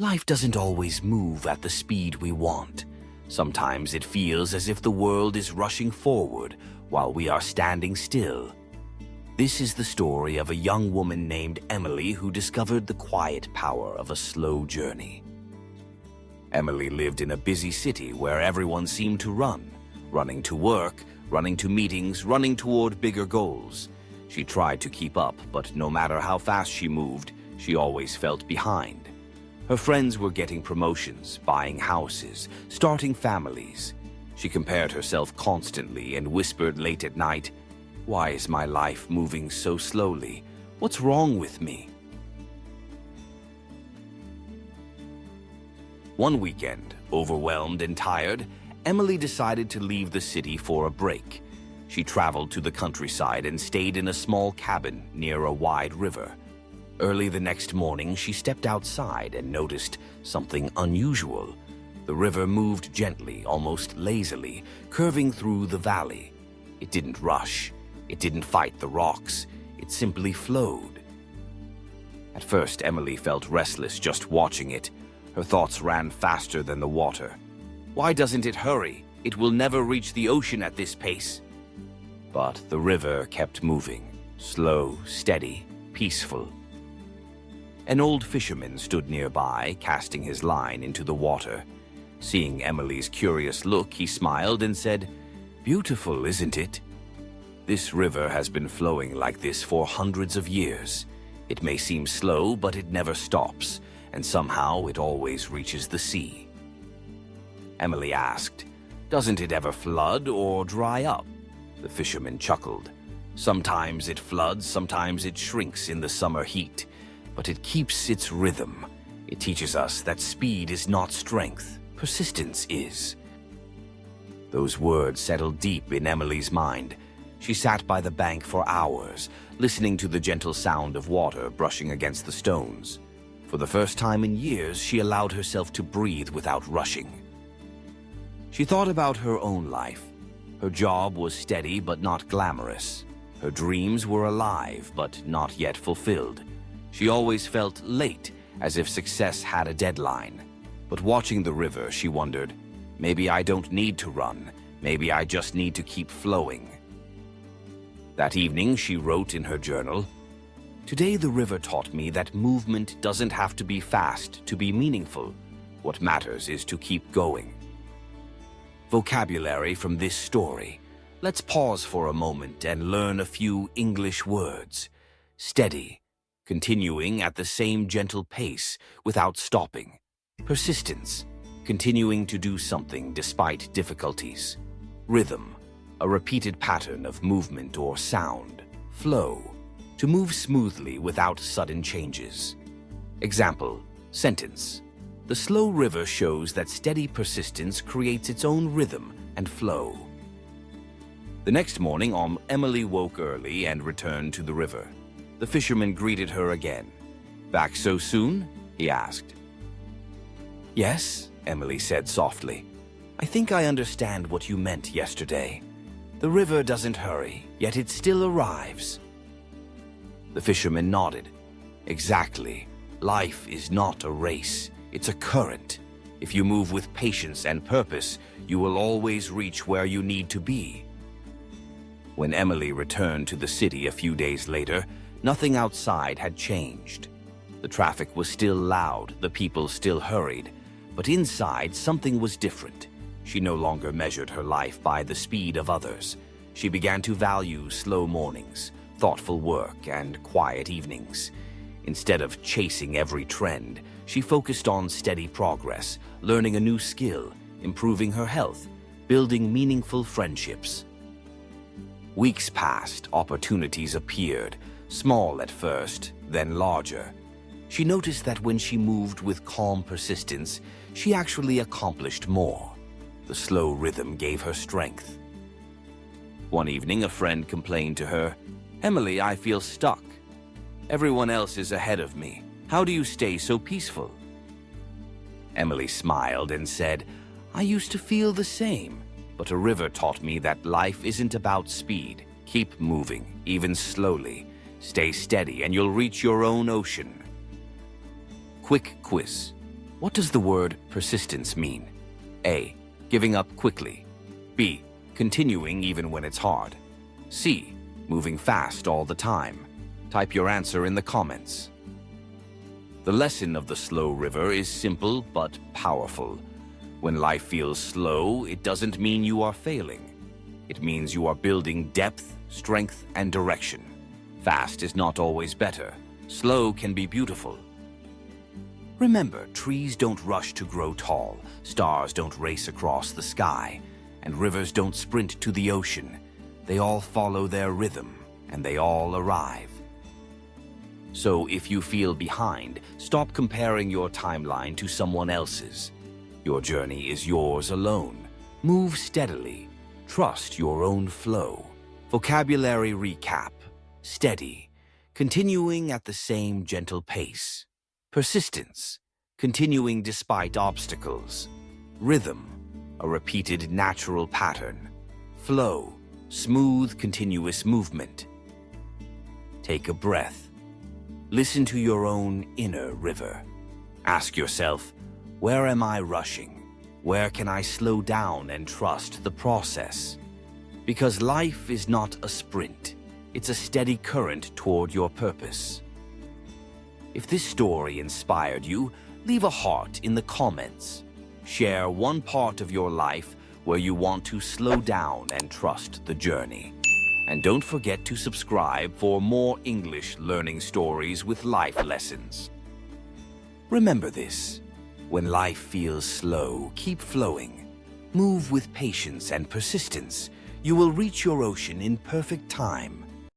Life doesn't always move at the speed we want. Sometimes it feels as if the world is rushing forward while we are standing still. This is the story of a young woman named Emily who discovered the quiet power of a slow journey. Emily lived in a busy city where everyone seemed to run, running to work, running to meetings, running toward bigger goals. She tried to keep up, but no matter how fast she moved, she always felt behind. Her friends were getting promotions, buying houses, starting families. She compared herself constantly and whispered late at night, "Why is my life moving so slowly? What's wrong with me?" One weekend, overwhelmed and tired, Emily decided to leave the city for a break. She traveled to the countryside and stayed in a small cabin near a wide river. Early the next morning, she stepped outside and noticed something unusual. The river moved gently, almost lazily, curving through the valley. It didn't rush. It didn't fight the rocks. It simply flowed. At first, Emily felt restless just watching it. Her thoughts ran faster than the water. Why doesn't it hurry? It will never reach the ocean at this pace. But the river kept moving, slow, steady, peaceful. An old fisherman stood nearby, casting his line into the water. Seeing Emily's curious look, he smiled and said, "Beautiful, isn't it? This river has been flowing like this for hundreds of years. It may seem slow, but it never stops, and somehow it always reaches the sea." Emily asked, "Doesn't it ever flood or dry up?" The fisherman chuckled. "Sometimes it floods, sometimes it shrinks in the summer heat. But it keeps its rhythm. It teaches us that speed is not strength, persistence is." Those words settled deep in Emily's mind. She sat by the bank for hours, listening to the gentle sound of water brushing against the stones. For the first time in years, she allowed herself to breathe without rushing. She thought about her own life. Her job was steady but not glamorous. Her dreams were alive but not yet fulfilled. She always felt late, as if success had a deadline. But watching the river, she wondered, maybe I don't need to run. Maybe I just need to keep flowing. That evening, she wrote in her journal, "Today the river taught me that movement doesn't have to be fast to be meaningful. What matters is to keep going." Vocabulary from this story. Let's pause for a moment and learn a few English words. Steady. Continuing at the same gentle pace without stopping. Persistence, continuing to do something despite difficulties. Rhythm, a repeated pattern of movement or sound. Flow, to move smoothly without sudden changes. Example, sentence. The slow river shows that steady persistence creates its own rhythm and flow. The next morning, Emily woke early and returned to the river. The fisherman greeted her again. "Back so soon?" he asked. "Yes," Emily said softly. "I think I understand what you meant yesterday. The river doesn't hurry, yet it still arrives." The fisherman nodded. "Exactly. Life is not a race. It's a current. If you move with patience and purpose, you will always reach where you need to be." When Emily returned to the city a few days later, nothing outside had changed. The traffic was still loud, the people still hurried, but inside something was different. She no longer measured her life by the speed of others. She began to value slow mornings, thoughtful work, and quiet evenings. Instead of chasing every trend, she focused on steady progress, learning a new skill, improving her health, building meaningful friendships. Weeks passed, opportunities appeared, small at first, then larger. She noticed that when she moved with calm persistence, she actually accomplished more. The slow rhythm gave her strength. One evening, a friend complained to her, "Emily, I feel stuck. Everyone else is ahead of me. How do you stay so peaceful?" Emily smiled and said, "I used to feel the same, but a river taught me that life isn't about speed. Keep moving, even slowly. Stay steady and you'll reach your own ocean." Quick quiz. What does the word persistence mean? A. Giving up quickly. B. Continuing even when it's hard. C. Moving fast all the time. Type your answer in the comments. The lesson of the slow river is simple but powerful. When life feels slow, it doesn't mean you are failing. It means you are building depth, strength, and direction. Fast is not always better. Slow can be beautiful. Remember, trees don't rush to grow tall, stars don't race across the sky, and rivers don't sprint to the ocean. They all follow their rhythm, and they all arrive. So if you feel behind, stop comparing your timeline to someone else's. Your journey is yours alone. Move steadily. Trust your own flow. Vocabulary recap. Steady. Continuing at the same gentle pace. Persistence. Continuing despite obstacles. Rhythm. A repeated natural pattern. Flow. Smooth, continuous movement. Take a breath. Listen to your own inner river. Ask yourself, where am I rushing? Where can I slow down and trust the process? Because life is not a sprint. It's a steady current toward your purpose. If this story inspired you, leave a heart in the comments. Share one part of your life where you want to slow down and trust the journey. And don't forget to subscribe for more English learning stories with life lessons. Remember this: when life feels slow, keep flowing. Move with patience and persistence. You will reach your ocean in perfect time.